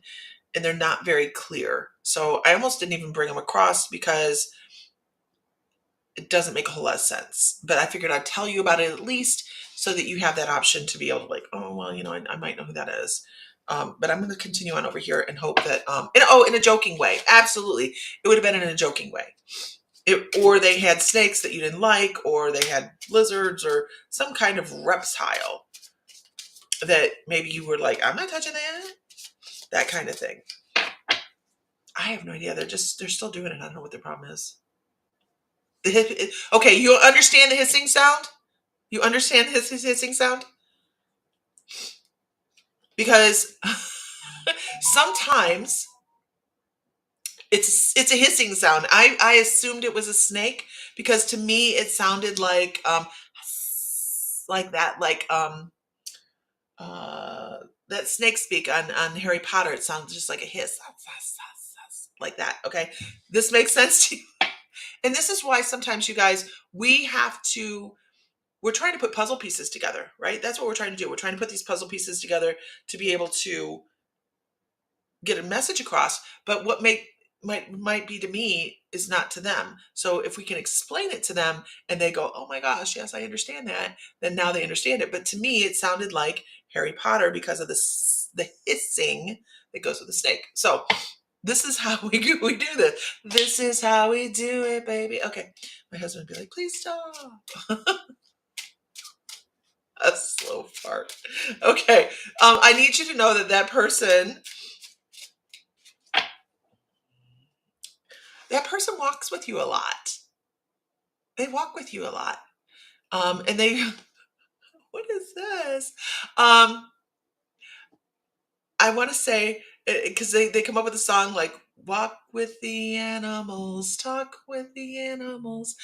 they're not very clear. So I almost didn't even bring them across because it doesn't make a whole lot of sense. But I figured I'd tell you about it at least so that you have that option to be able to, like, oh, well, I might know who that is. But I'm going to continue on over here and hope that, in a joking way. Absolutely. It would have been in a joking way. Or they had snakes that you didn't like, or they had lizards or some kind of reptile that maybe you were like, I'm not touching that. That kind of thing. I have no idea. They're still doing it. I don't know what their problem is. Okay, you understand the hissing sound? You understand his hissing sound? Because sometimes it's a hissing sound. I assumed it was a snake because to me it sounded like that, like that snake speak on Harry Potter. It sounds just like a hiss, like that. Okay, this makes sense to you. And this is why sometimes, you guys, we're trying to put puzzle pieces together, right? That's what we're trying to do. We're trying to put these puzzle pieces together to be able to get a message across. But what might be to me is not to them. So if we can explain it to them and they go, oh my gosh, yes, I understand that, then now they understand it. But to me, it sounded like Harry Potter because of the hissing that goes with the snake. So this is how we do this. This is how we do it, baby. Okay. My husband would be like, please stop. A slow fart. Okay. I need you to know that person walks with you a lot. They walk with you a lot. And they, what is this? I want to say, because they come up with a song like, walk with the animals, talk with the animals.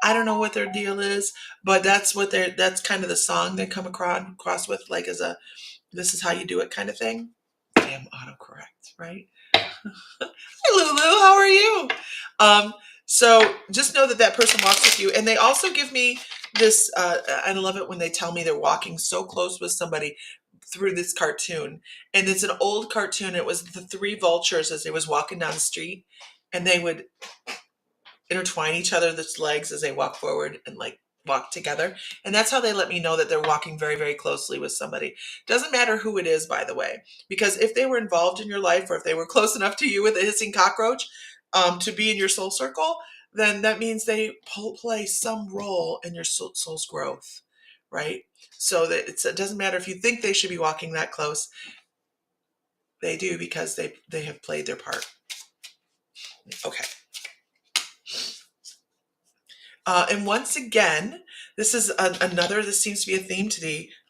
I don't know what their deal is, but that's kind of the song they come across with, like, as a, this is how you do it kind of thing. Damn autocorrect, right? Hi, Lulu, how are you? So just know that person walks with you. And they also give me this, I love it when they tell me they're walking so close with somebody through this cartoon. And it's an old cartoon. It was the three vultures as they was walking down the street, and they would intertwine each other's legs as they walk forward and like walk together. And that's how they let me know that they're walking very, very closely with somebody. Doesn't matter who it is, by the way, because if they were involved in your life, or if they were close enough to you with a hissing cockroach to be in your soul circle, then that means they play some role in your soul's growth, right? So that it doesn't matter if you think they should be walking that close. They do, because they have played their part. Okay. And once again, this is this seems to be a theme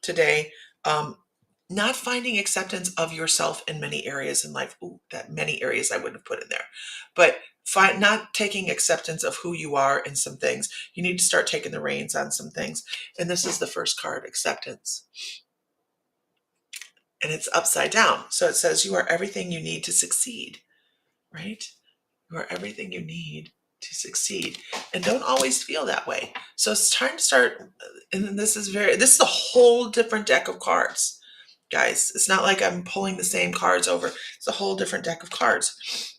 today. Not finding acceptance of yourself in many areas in life. Ooh, that many areas I wouldn't have put in there. But not taking acceptance of who you are in some things. You need to start taking the reins on some things. And this is the first card, acceptance. And it's upside down. So it says you are everything you need to succeed, right? You are everything you need to succeed, and don't always feel that way. So it's time to start. And this is a whole different deck of cards, guys. It's not like I'm pulling the same cards over. It's a whole different deck of cards.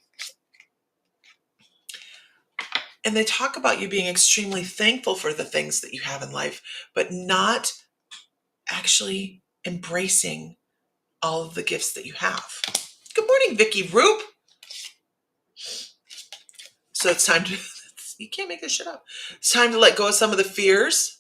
And they talk about you being extremely thankful for the things that you have in life, but not actually embracing all of the gifts that you have. Good morning, Vicky Roop. So it's time You can't make this shit up. It's time to let go of some of the fears.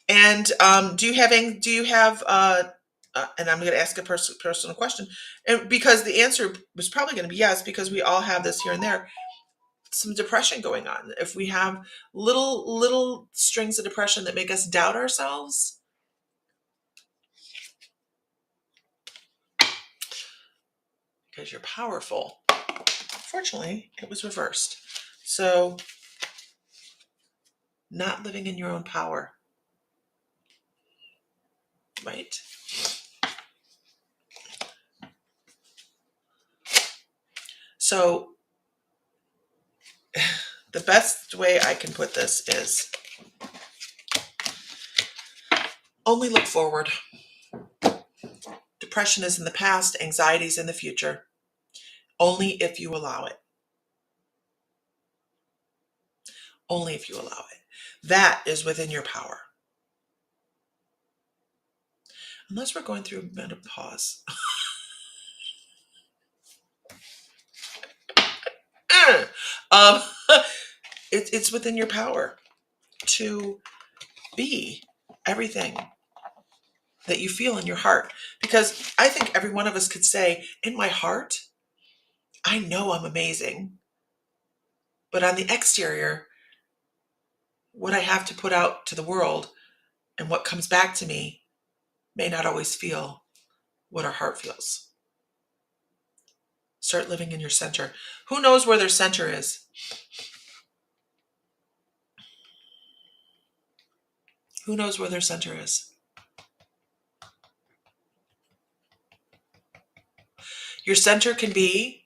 And do you have and I'm going to ask a personal question, and because the answer was probably going to be yes, because we all have this here and there, some depression going on. If we have little strings of depression that make us doubt ourselves, because you're powerful. Fortunately, it was reversed. So, not living in your own power, right? So, the best way I can put this is only look forward. Depression is in the past, anxiety is in the future. Only if you allow it. Only if you allow it. That is within your power. Unless we're going through menopause. It's within your power to be everything that you feel in your heart. Because I think every one of us could say, in my heart, I know I'm amazing. But on the exterior, what I have to put out to the world and what comes back to me may not always feel what our heart feels. Start living in your center. Who knows where their center is? Who knows where their center is? Your center can be,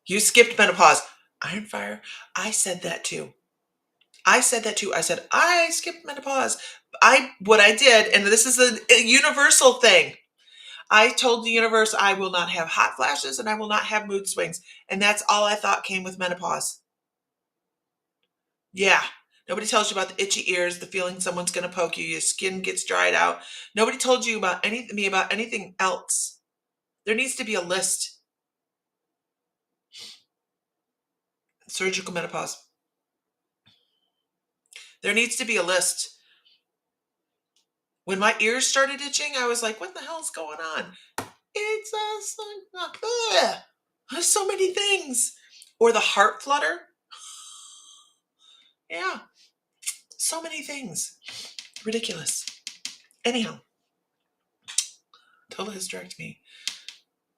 you skipped menopause. Iron Fire, I said that too. I said, I skipped menopause. What I did, and this is a universal thing. I told the universe I will not have hot flashes and I will not have mood swings. And that's all I thought came with menopause. Yeah. Nobody tells you about the itchy ears, the feeling someone's going to poke you, your skin gets dried out. Nobody told you about anything else. There needs to be a list. Surgical menopause. There needs to be a list. When my ears started itching, I was like, what the hell's going on? It's there's so many things. Or the heart flutter. Yeah. So many things. Ridiculous. Anyhow, total hysterectomy.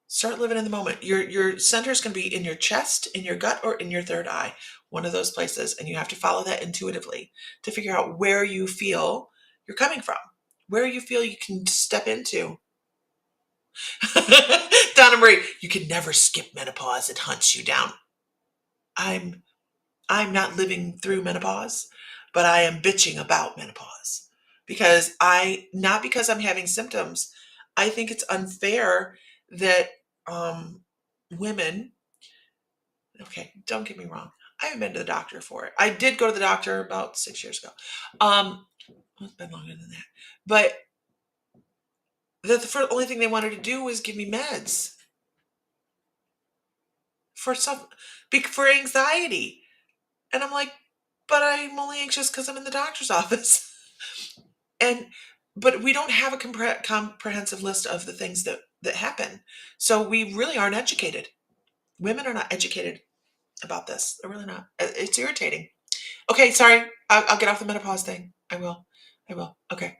Start living in the moment. Your center is going to be in your chest, in your gut, or in your third eye. One of those places. And you have to follow that intuitively to figure out where you feel you're coming from. Where you feel you can step into. Donna Marie, you can never skip menopause. It hunts you down. I'm not living through menopause, but I am bitching about menopause not because I'm having symptoms. I think it's unfair that women, okay, don't get me wrong. I haven't been to the doctor for it. I did go to the doctor about 6 years ago. It's been longer than that. But the only thing they wanted to do was give me meds for anxiety. And I'm like, but I'm only anxious because I'm in the doctor's office. But we don't have a comprehensive list of the things that happen. So we really aren't educated. Women are not educated about this. They're really not. It's irritating. Okay, sorry. I'll get off the menopause thing. I will. Okay.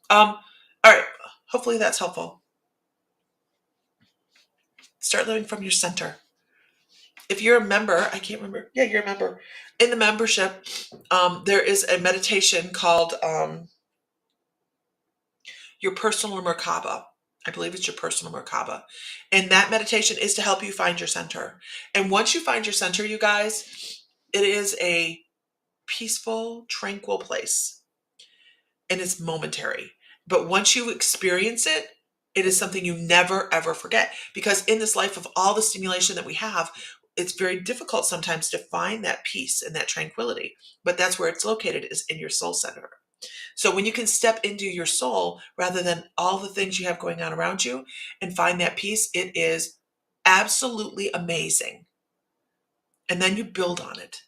All right. Hopefully that's helpful. Start living from your center. If you're a member, I can't remember. Yeah, you're a member. In the membership, there is a meditation called your personal Merkaba. I believe it's your personal Merkaba. And that meditation is to help you find your center. And once you find your center, you guys, it is a peaceful, tranquil place. And it's momentary. But once you experience it, it is something you never, ever forget. Because in this life of all the stimulation that we have, it's very difficult sometimes to find that peace and that tranquility. But that's where it's located, is in your soul center. So when you can step into your soul rather than all the things you have going on around you and find that peace, it is absolutely amazing. And then you build on it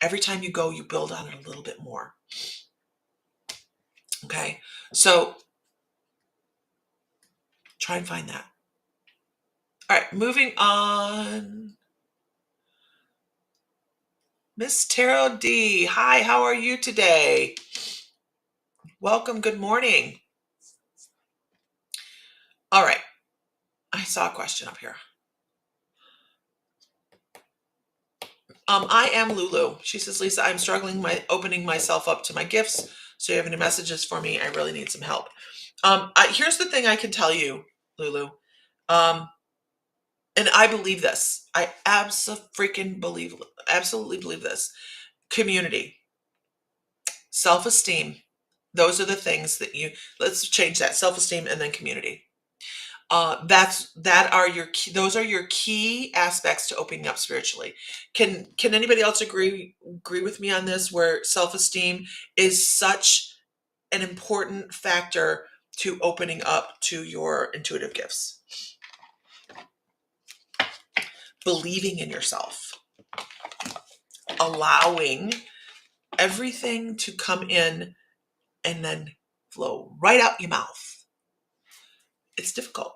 Every time you go, you build on it a little bit more. Okay, so try and find that. All right, moving on. Miss Tarot D, hi, how are you today? Welcome, good morning. All right, I saw a question up here. I am Lulu. She says, Lisa, I'm struggling opening myself up to my gifts. So you have any messages for me? I really need some help. Here's the thing I can tell you, Lulu. And I believe this. I absolutely believe this. Community, self-esteem. Those are the things that let's change that. Self-esteem and then community. Those are your key aspects to opening up spiritually. Can anybody else agree with me on this, where self-esteem is such an important factor to opening up to your intuitive gifts? Believing in yourself, allowing everything to come in and then flow right out your mouth. It's difficult.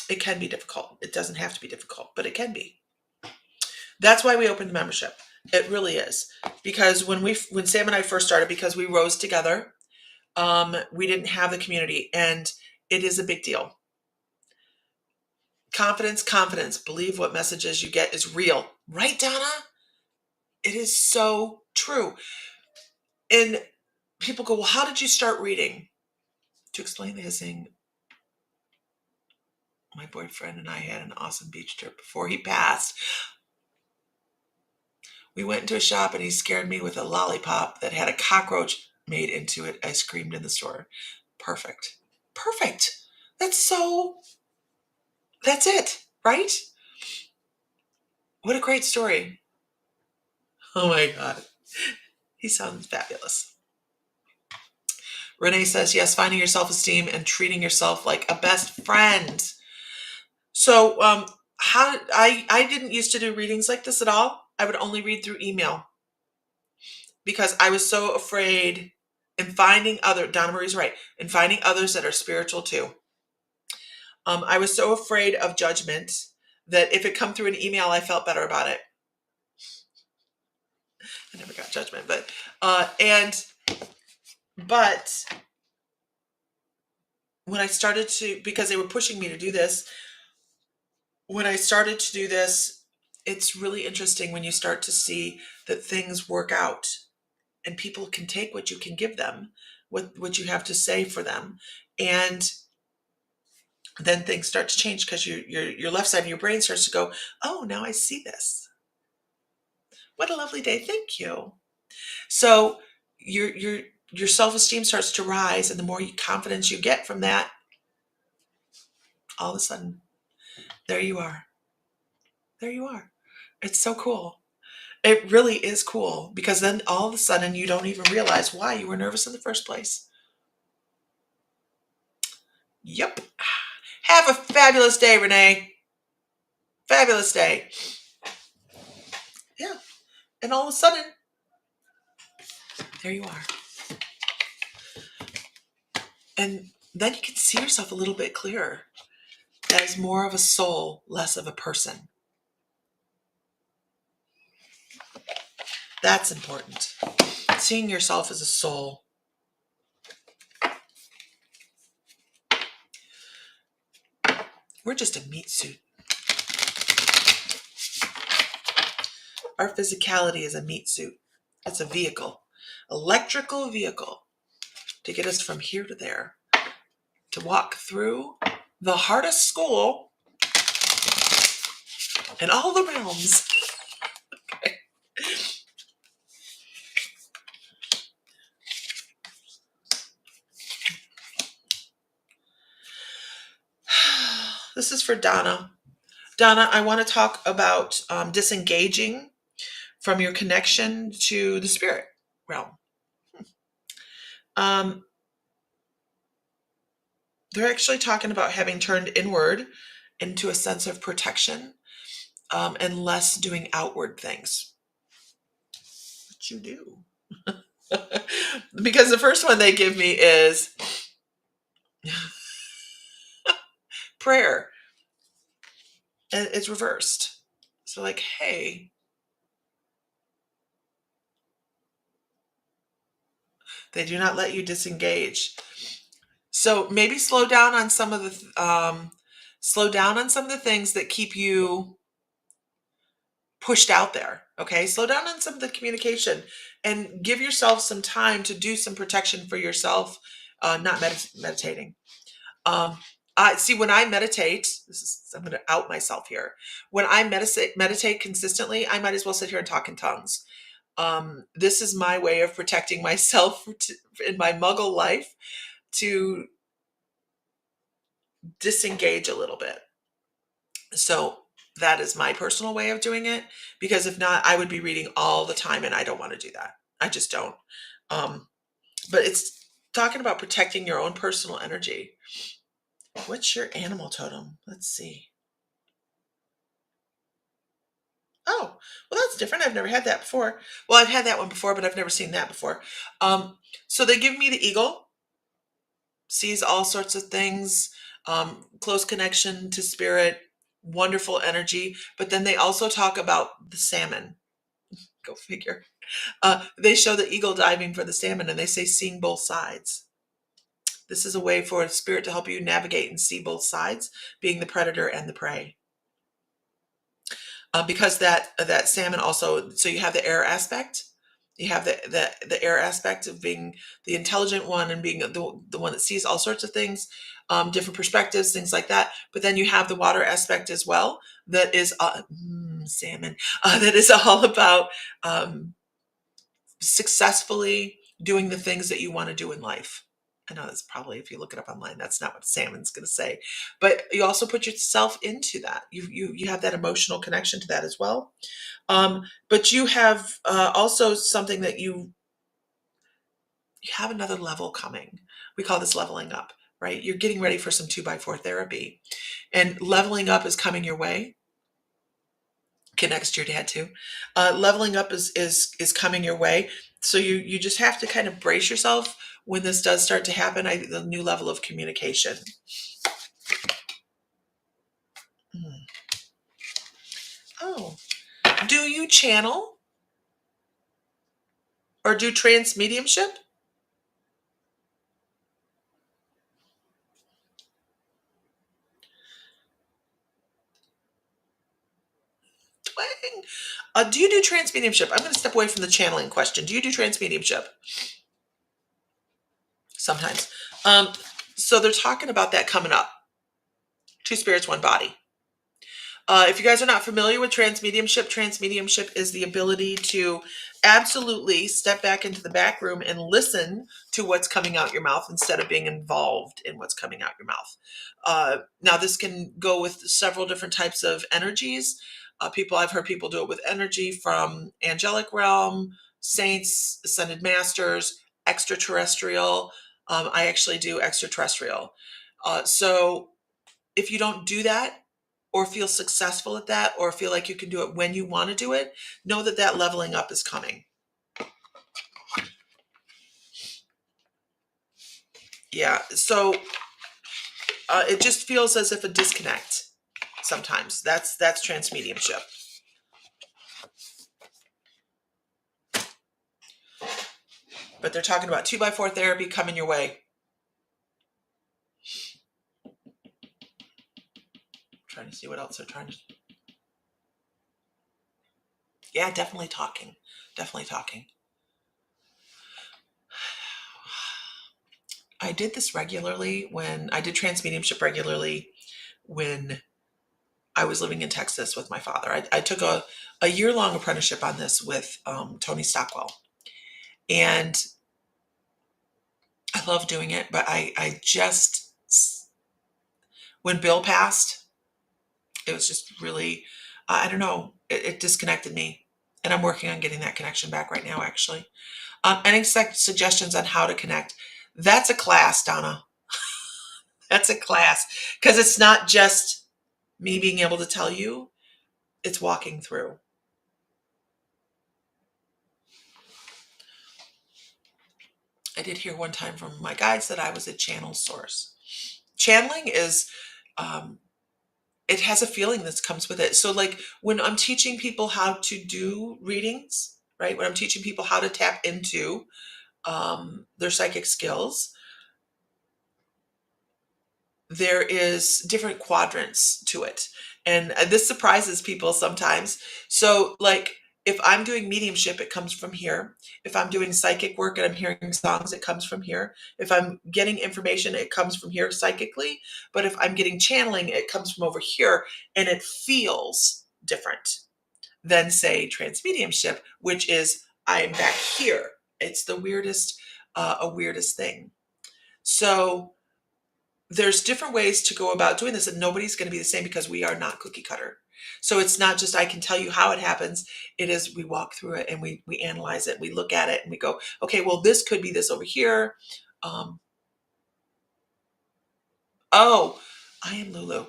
It can be difficult. It doesn't have to be difficult, but it can be. That's why we opened membership. It really is. Because when Sam and I first started, because we rose together, we didn't have the community, and it is a big deal. Confidence. Believe what messages you get is real. Right, Donna? It is so true. And people go, well, how did you start reading? To explain the hissing, my boyfriend and I had an awesome beach trip before he passed. We went into a shop and he scared me with a lollipop that had a cockroach made into it. I screamed in the store. Perfect. That's it, right? What a great story. Oh my God. He sounds fabulous. Renee says, yes, finding your self-esteem and treating yourself like a best friend. So I didn't used to do readings like this at all. I would only read through email because I was so afraid in finding Donna Marie's right, in finding others that are spiritual too. I was so afraid of judgment that if it come through an email, I felt better about it. I never got judgment, but when I started to, because they were pushing me to do this, when I started to do this, it's really interesting when you start to see that things work out and people can take what you can give them, what you have to say for them. And then things start to change because your left side of your brain starts to go, oh, now I see this. What a lovely day. Thank you. So your self-esteem starts to rise, and the more confidence you get from that, all of a sudden, there you are. It's so cool. It really is cool, because then all of a sudden you don't even realize why you were nervous in the first place. Yep. Have a fabulous day, Renee. Fabulous day. Yeah. And all of a sudden, there you are. And then you can see yourself a little bit clearer as more of a soul, less of a person. That's important. Seeing yourself as a soul. We're just a meat suit. Our physicality is a meat suit. It's a vehicle, electrical vehicle, to get us from here to there, to walk through the hardest school in all the realms. Okay. This is for Donna. Donna, I want to talk about disengaging from your connection to the spirit realm. They're actually talking about having turned inward into a sense of protection, and less doing outward things. you do. Because the first one they give me is prayer. And it's reversed. So like, hey, they do not let you disengage. So maybe slow down on some of the things that keep you pushed out there. Okay, slow down on some of the communication and give yourself some time to do some protection for yourself. Not meditating. I see when I meditate. I'm going to out myself here. When I meditate consistently, I might as well sit here and talk in tongues. This is my way of protecting myself in my Muggle life to disengage a little bit. So that is my personal way of doing it, because if not, I would be reading all the time and I don't want to do that. I just don't. But it's talking about protecting your own personal energy. What's your animal totem? Let's see. Oh, well, that's different. I've never had that before. Well, I've had that one before, but I've never seen that before. So they give me the eagle, sees all sorts of things, close connection to spirit, wonderful energy. But then they also talk about the salmon. Go figure. They show the eagle diving for the salmon, and they say seeing both sides. This is a way for a spirit to help you navigate and see both sides, being the predator and the prey. Because that salmon also, so you have the air aspect, you have the air aspect of being the intelligent one and being the one that sees all sorts of things, different perspectives, things like that. But then you have the water aspect as well, that is salmon, that is all about successfully doing the things that you want to do in life. I know that's probably, if you look it up online, that's not what salmon's going to say, but you also put yourself into that. You have that emotional connection to that as well. But you have also something that you have another level coming. We call this leveling up, right? You're getting ready for some 2x4 therapy, and leveling up is coming your way. Connects to your dad too. Leveling up is coming your way. So you just have to kind of brace yourself when this does start to happen. The new level of communication. Oh, do you channel or do trance mediumship? Do you do trance mediumship? I'm going to step away from the channeling question. Do you do trance mediumship? Sometimes. So they're talking about that coming up. Two spirits, one body. If you guys are not familiar with trance mediumship is the ability to absolutely step back into the back room and listen to what's coming out your mouth instead of being involved in what's coming out your mouth. Now, this can go with several different types of energies. I've heard people do it with energy from angelic realm, saints, ascended masters, extraterrestrial. I actually do extraterrestrial. So if you don't do that, or feel successful at that, or feel like you can do it when you want to do it, know that that leveling up is coming. Yeah, so it just feels as if a disconnect sometimes. That's trance mediumship. But they're talking about 2x4 therapy coming your way. Trying to see what else they're trying to. Yeah, definitely talking. I did this regularly when I did trance mediumship regularly when I was living in Texas with my father. I took a year-long apprenticeship on this with Tony Stockwell. And I love doing it, but I just, when Bill passed, it was just really, I don't know, it disconnected me. And I'm working on getting that connection back right now, actually. Any suggestions on how to connect? That's a class, Donna. That's a class. Because it's not just me being able to tell you, it's walking through. I did hear one time from my guides that I was a channel source. Channeling is, it has a feeling that comes with it. So like when I'm teaching people how to do readings, right? When I'm teaching people how to tap into their psychic skills, there is different quadrants to it. And this surprises people sometimes. So like if I'm doing mediumship, it comes from here. If I'm doing psychic work and I'm hearing songs, it comes from here. If I'm getting information, it comes from here psychically. But if I'm getting channeling, it comes from over here, and it feels different than say transmediumship, which is I'm back here. It's the weirdest, weirdest thing. So there's different ways to go about doing this, and nobody's going to be the same because we are not cookie cutter. So it's not just I can tell you how it happens. It is we walk through it and we analyze it. We look at it and we go, okay, well, this could be this over here. Oh, I am Lulu.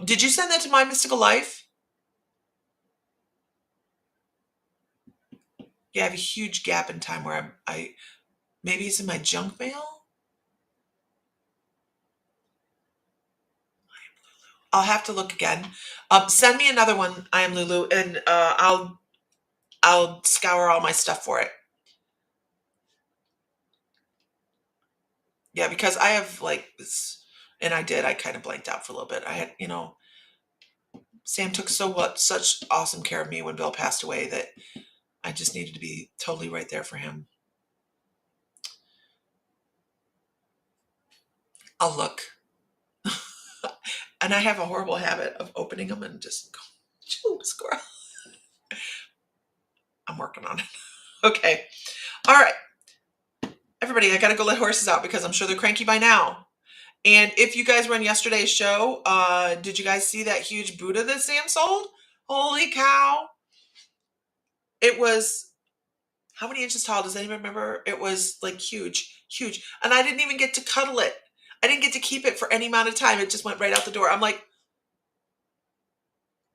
Did you send that to My Mystical Life? Yeah, I have a huge gap in time where I maybe it's in my junk mail. I'll have to look again. Send me another one. I am Lulu, and I'll scour all my stuff for it. Yeah, because I have like this, and I kind of blanked out for a little bit. I had, Sam took such awesome care of me when Bill passed away that I just needed to be totally right there for him. I'll look. And I have a horrible habit of opening them and just going, "Choo, squirrel." I'm working on it. Okay. All right. Everybody, I got to go let horses out because I'm sure they're cranky by now. And if you guys were on yesterday's show, did you guys see that huge Buddha that Sam sold? Holy cow. It was, how many inches tall? Does anyone remember? It was like huge, huge. And I didn't even get to cuddle it. I didn't get to keep it for any amount of time. It just went right out the door. I'm like,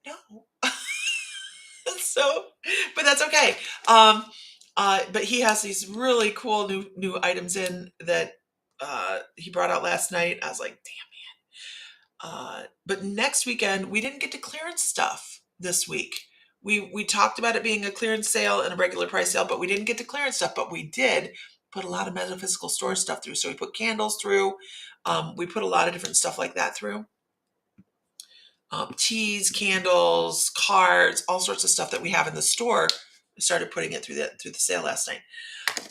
no. So, but that's okay. But he has these really cool new items in that he brought out last night. I was like, damn, man. But next weekend, we didn't get to clearance stuff this week. We talked about it being a clearance sale and a regular price sale, but we didn't get to clearance stuff. But we did put a lot of metaphysical store stuff through. So we put candles through. We put a lot of different stuff like that through. Teas, candles, cards, all sorts of stuff that we have in the store. We started putting it through the sale last night.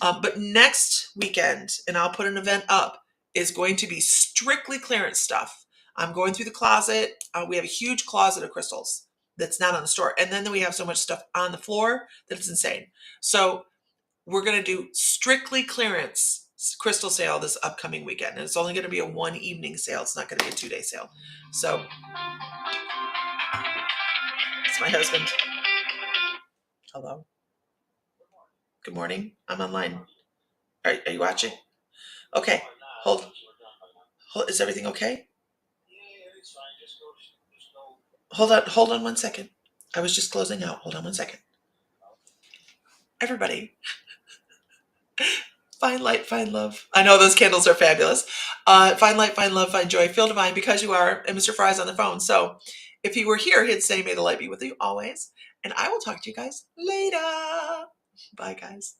But next weekend, and I'll put an event up, is going to be strictly clearance stuff. I'm going through the closet. We have a huge closet of crystals that's not on the store. And then we have so much stuff on the floor that it's insane. So we're going to do strictly clearance crystal sale this upcoming weekend. And it's only going to be a 1 evening sale. It's not going to be a 2-day sale. So it's my husband. Hello. Good morning. I'm online. Are you watching? Okay. Hold. Is everything okay? Hold on 1 second. I was just closing out. Hold on 1 second. Everybody. Find light, find love. I know those candles are fabulous. Find light, find love, find joy. Feel divine because you are. And Mr. Fry's on the phone. So if he were here, he'd say, may the light be with you always. And I will talk to you guys later. Bye, guys.